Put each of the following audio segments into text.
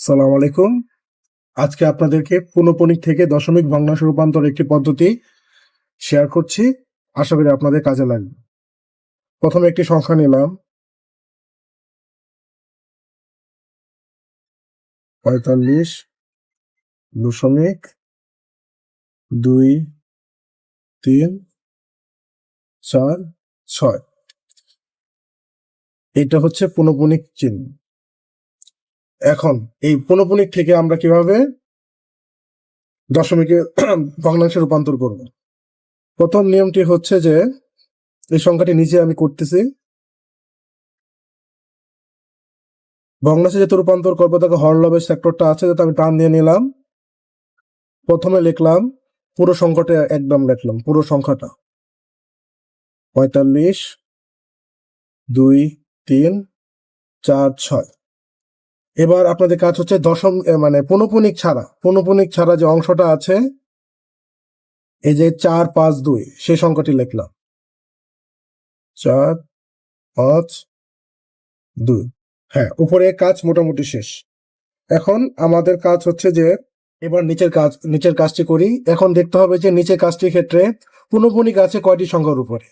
সালাম আলাইকুম। আজকে আপনাদেরকে পৌনঃপুনিক থেকে দশমিক ভগ্নাংশ রূপান্তর একটি পদ্ধতি শেয়ার করছি। আশা করি আপনাদের কাজে লাগবে। প্রথমে একটি সংখ্যা নিলাম 45.2346। এটা হচ্ছে পৌনঃপুনিক চিহ্ন। এখন এই পৌনঃপুনিক থেকে আমরা কিভাবে দশমিকে ভগ্নাংশে রূপান্তর করব। প্রথম নিয়মটি হচ্ছে যে এই সংখ্যাটি নিচে আমি করতেছি, ভগ্নাংশে যেহেতু রূপান্তর করবো তাকে হরলবের সেক্টরটা আছে যাতে আমি টান দিয়ে নিলাম। প্রথমে লিখলাম পুরো সংখ্যাটা, একদম লিখলাম পুরো সংখ্যাটা 45.2346। এবার আপনাদের কাজ হচ্ছে দশম মানে পৌনঃপুনিক ছাড়া যে অংশটা আছে, এই যে 452 সেই সংখ্যাটি লিখলাম 452। হ্যাঁ, উপরে কাজ মোটামুটি শেষ। এখন আমাদের কাজ হচ্ছে যে এবার নিচের কাজটি করি। এখন দেখতে হবে যে নিচের কাজটির ক্ষেত্রে পৌনঃপুনিক আছে কয়টি সংখ্যার উপরে।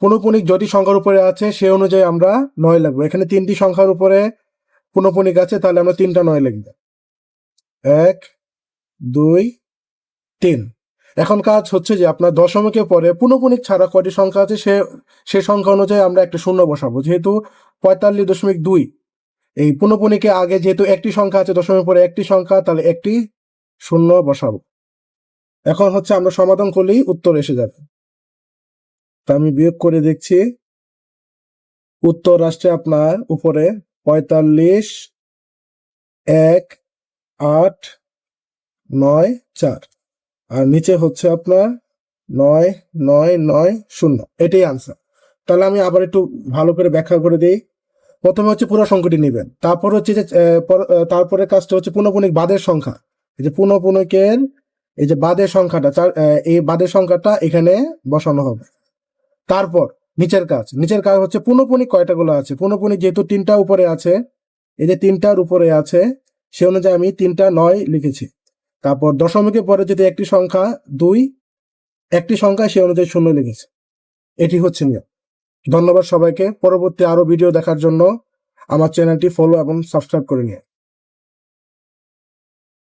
পৌনঃপুনিক যটি সংখ্যার উপরে আছে সে অনুযায়ী আমরা 9 লিখবো। এখানে 3টি সংখ্যার উপরে পৌনঃপুনিক আছে, তাহলে আমরা 3টা 9 লিখব। 1 2 3। এখন কাজ হচ্ছে যে আপনার দশমিকের পরে পৌনঃপুনিক ছাড়া কয়টি সংখ্যা আছে সে সংখ্যা অনুযায়ী আমরা একটা শূন্য বসাবো। যেহেতু 45.2, এই পৌনঃপুনিকে আগে যেহেতু একটি সংখ্যা আছে, দশমিকের পরে একটি সংখ্যা, তাহলে একটি শূন্য বসাবো। এখন হচ্ছে আমরা সমাধান করলেই উত্তর এসে যাবে। তা আমি বিয়োগ করে দেখছি, উত্তর আসছে আপনার উপরে 45.1894, আর নিচে হচ্ছে আপনার 9990। এটাই আনসার। তাহলে আমি আবার একটু ভালো করে ব্যাখ্যা করে দিই। প্রথমে হচ্ছে পুরো সংখ্যাটি নেবেন, তারপর হচ্ছে যে তারপরে কাজটা হচ্ছে পৌনঃপুনিক বাদের সংখ্যা। এই যে পৌনঃপুনিকের এই যে বাদের সংখ্যাটা, এই বাদের সংখ্যাটা এখানে বসানো হবে। তারপর নিচের কাজ হচ্ছে পৌনঃপুনিক কয়টাগুলো আছে। পৌনঃপুনিক যেহেতু 3টা উপরে আছে, এই যে 3টার উপরে আছে সে অনুযায়ী আমি 3টা 9 লিখেছি। তারপর দশমিকের পরে যদি একটি সংখ্যা 2, একটি সংখ্যা সে অনুযায়ী 0 লিখেছি। এটি হচ্ছে নিয়ম। ধন্যবাদ সবাইকে। পরবর্তী আরো ভিডিও দেখার জন্য আমার চ্যানেলটি ফলো এবং সাবস্ক্রাইব করে নিন।